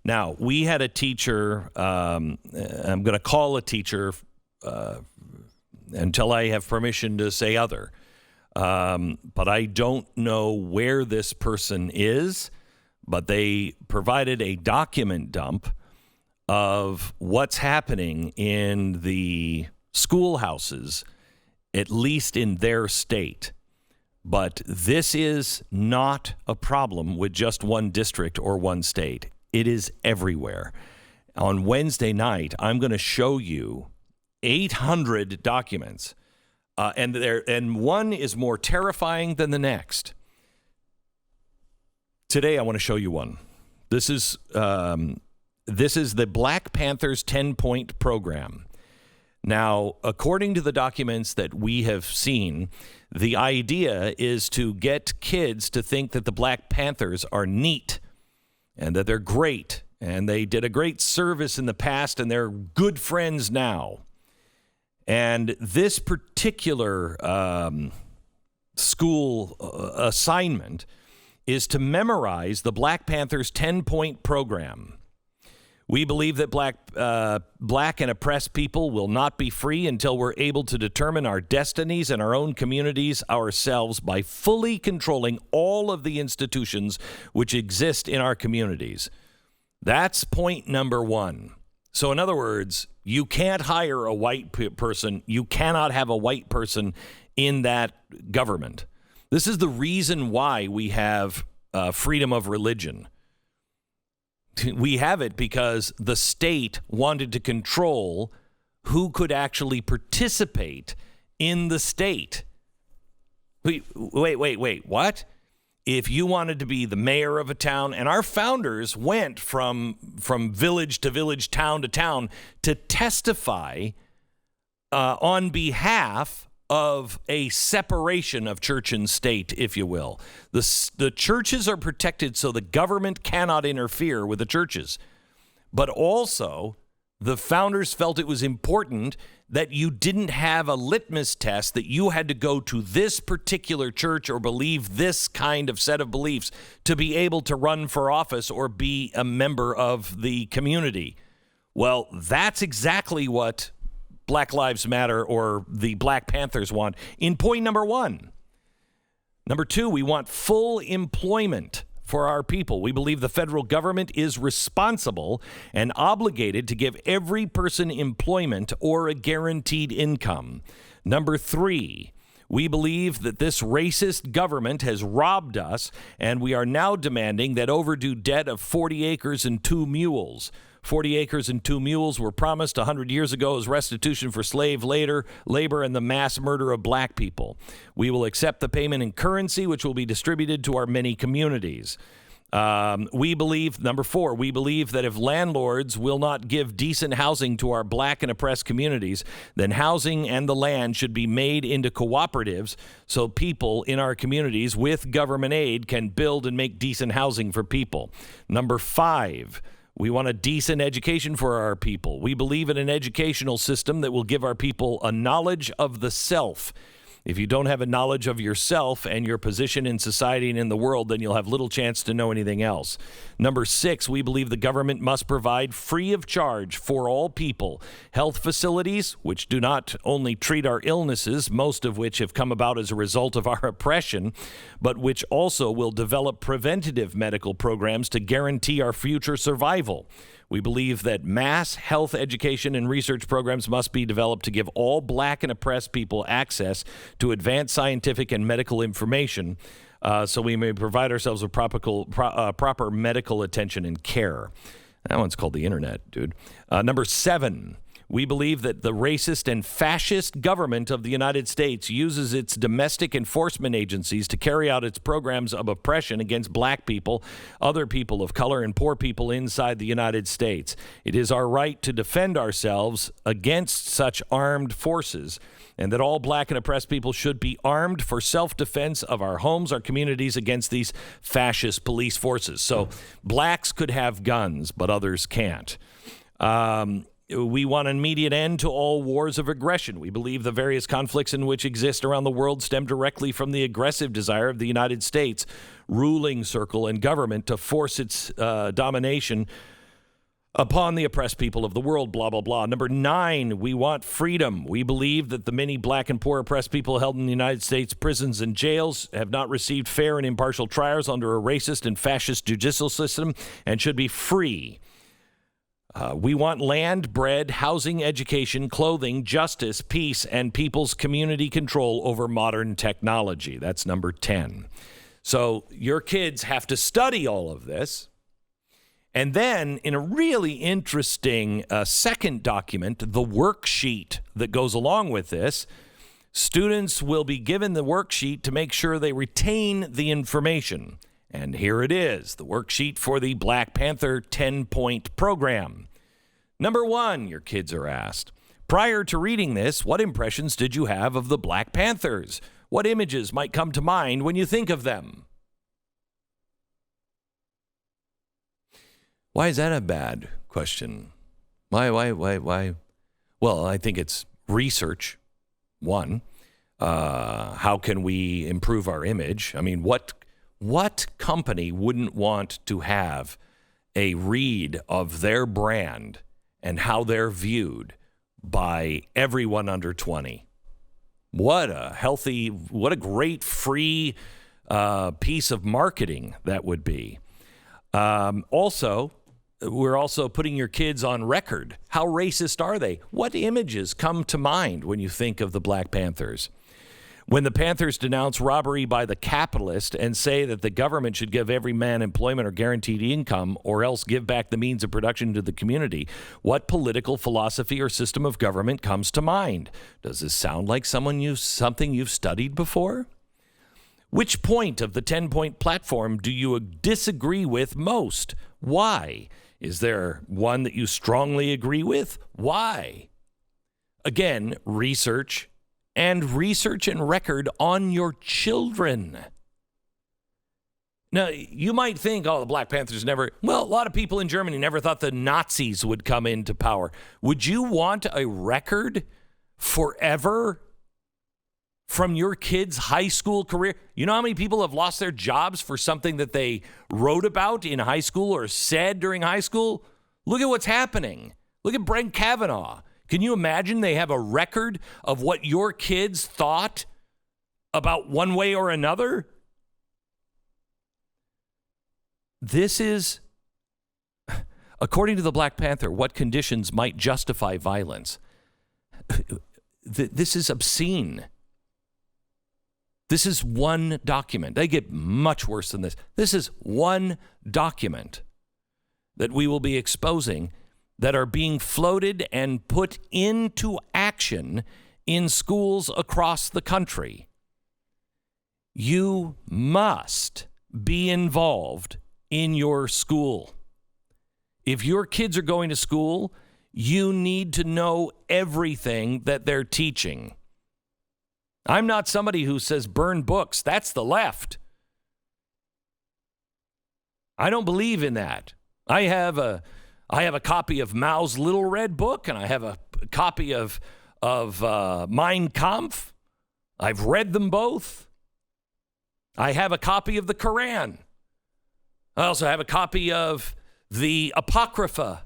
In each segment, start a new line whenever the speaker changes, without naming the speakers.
Now, we had a teacher, I'm going to call a teacher until I have permission to say other, but I don't know where this person is, but they provided a document dump of what's happening in the schoolhouses, at least in their state. But this is not a problem with just one district or one state. It is everywhere. On Wednesday night, I'm going to show you 800 documents, and one is more terrifying than the next. Today, I want to show you one. This is the Black Panthers 10-point program. Now, according to the documents that we have seen, the idea is to get kids to think that the Black Panthers are neat and that they're great and they did a great service in the past and they're good friends now. And this particular school assignment is to memorize the Black Panthers 10-point program. We believe that black and oppressed people will not be free until we're able to determine our destinies and our own communities ourselves by fully controlling all of the institutions which exist in our communities. That's point number one. So in other words, you can't hire a white person. You cannot have a white person in that government. This is the reason why we have freedom of religion. We have it because the state wanted to control who could actually participate in the state. Wait, what? If you wanted to be the mayor of a town, and our founders went from village to village, town to town, to testify on behalf of a separation of church and state, if you will. The churches are protected so the government cannot interfere with the churches. But also, the founders felt it was important that you didn't have a litmus test that you had to go to this particular church or believe this kind of set of beliefs to be able to run for office or be a member of the community. Well, that's exactly what Black Lives Matter or the Black Panthers want in point number one. Number two, we want full employment for our people. We believe the federal government is responsible and obligated to give every person employment or a guaranteed income. Number three, we believe that this racist government has robbed us, and we are now demanding that overdue debt of 40 acres and 2 mules. 40 acres and 2 mules were promised 100 years ago as restitution for slave labor and the mass murder of black people. We will accept the payment in currency, which will be distributed to our many communities. We believe, number four, we believe that if landlords will not give decent housing to our black and oppressed communities, then housing and the land should be made into cooperatives so people in our communities with government aid can build and make decent housing for people. Number five, we want a decent education for our people. We believe in an educational system that will give our people a knowledge of the self. If you don't have a knowledge of yourself and your position in society and in the world, then you'll have little chance to know anything else. Number six, we believe the government must provide free of charge for all people health facilities, which do not only treat our illnesses, most of which have come about as a result of our oppression, but which also will develop preventative medical programs to guarantee our future survival. We believe that mass health education and research programs must be developed to give all black and oppressed people access to advanced scientific and medical information so we may provide ourselves with proper medical attention and care. That one's called the internet, dude. Number seven, we believe that the racist and fascist government of the United States uses its domestic enforcement agencies to carry out its programs of oppression against black people, other people of color, and poor people inside the United States. It is our right to defend ourselves against such armed forces, and that all black and oppressed people should be armed for self-defense of our homes, our communities against these fascist police forces. So blacks could have guns, but others can't. We want an immediate end to all wars of aggression. We believe the various conflicts in which exist around the world stem directly from the aggressive desire of the United States ruling circle and government to force its domination upon the oppressed people of the world, blah, blah, blah. Number 9, we want freedom. We believe that the many black and poor oppressed people held in the United States prisons and jails have not received fair and impartial trials under a racist and fascist judicial system and should be free. We want land, bread, housing, education, clothing, justice, peace, and people's community control over modern technology. That's number 10. So your kids have to study all of this. And then in a really interesting second document, the worksheet that goes along with this, students will be given the worksheet to make sure they retain the information. And here it is, the worksheet for the Black Panther 10-point program. Number 1, your kids are asked, prior to reading this, what impressions did you have of the Black Panthers? What images might come to mind when you think of them? Why is that a bad question? Why? Well, I think it's research, one. How can we improve our image? I mean, what company wouldn't want to have a read of their brand and how they're viewed by everyone under 20? What a great free piece of marketing that would be. Also, we're also putting your kids on record. How racist are they? What images come to mind when you think of the Black Panthers? When the Panthers denounce robbery by the capitalist and say that the government should give every man employment or guaranteed income or else give back the means of production to the community, what political philosophy or system of government comes to mind? Does this sound like something you've studied before? Which point of the 10-point platform do you disagree with most? Why? Is there one that you strongly agree with? Why? Again, research and record on your children. Now, you might think, the Black Panthers never... Well, a lot of people in Germany never thought the Nazis would come into power. Would you want a record forever from your kid's high school career? You know how many people have lost their jobs for something that they wrote about in high school or said during high school? Look at what's happening. Look at Brett Kavanaugh. Can you imagine they have a record of what your kids thought about one way or another? This is, according to the Black Panther, what conditions might justify violence. This is obscene. This is one document. They get much worse than this. This is one document that we will be exposing that are being floated and put into action in schools across the country. You must be involved in your school. If your kids are going to school, you need to know everything that they're teaching. I'm not somebody who says burn books. That's the left. I don't believe in that. I have a copy of Mao's Little Red Book, and I have a copy of Mein Kampf. I've read them both. I have a copy of the Quran. I also have a copy of the Apocrypha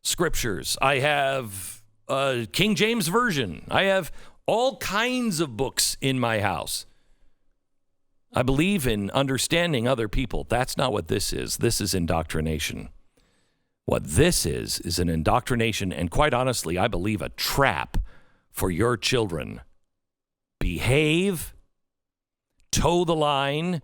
scriptures. I have a King James Version. I have all kinds of books in my house. I believe in understanding other people. That's not what this is. This is indoctrination. What this is an indoctrination, and quite honestly, I believe a trap for your children. Behave, toe the line,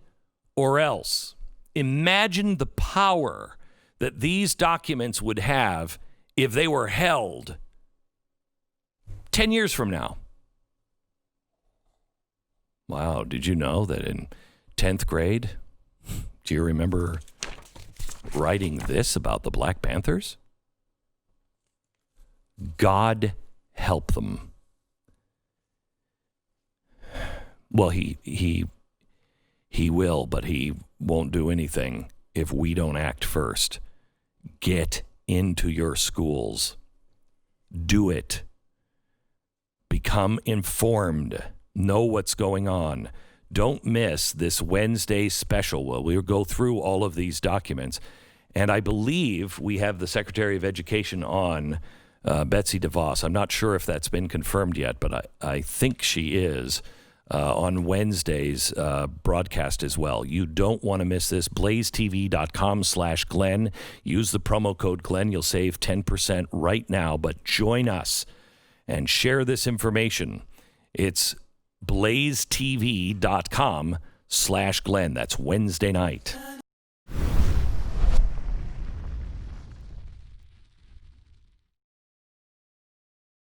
or else. Imagine the power that these documents would have if they were held 10 years from now. Wow, did you know that in 10th grade, do you remember writing this about the Black Panthers? God help them. Well, he will, but he won't do anything if we don't act first. Get into your schools. Do it. Become informed. Know what's going on. Don't miss this Wednesday special where we'll go through all of these documents And I believe we have the Secretary of Education on, Betsy DeVos. I'm not sure if that's been confirmed yet, but I think she is on Wednesday's broadcast as well. You don't want to miss this. blazetv.com/Glenn. Use the promo code Glenn. You'll save 10% right now, but join us and share this information. It's blazetv.com/Glenn. That's Wednesday night.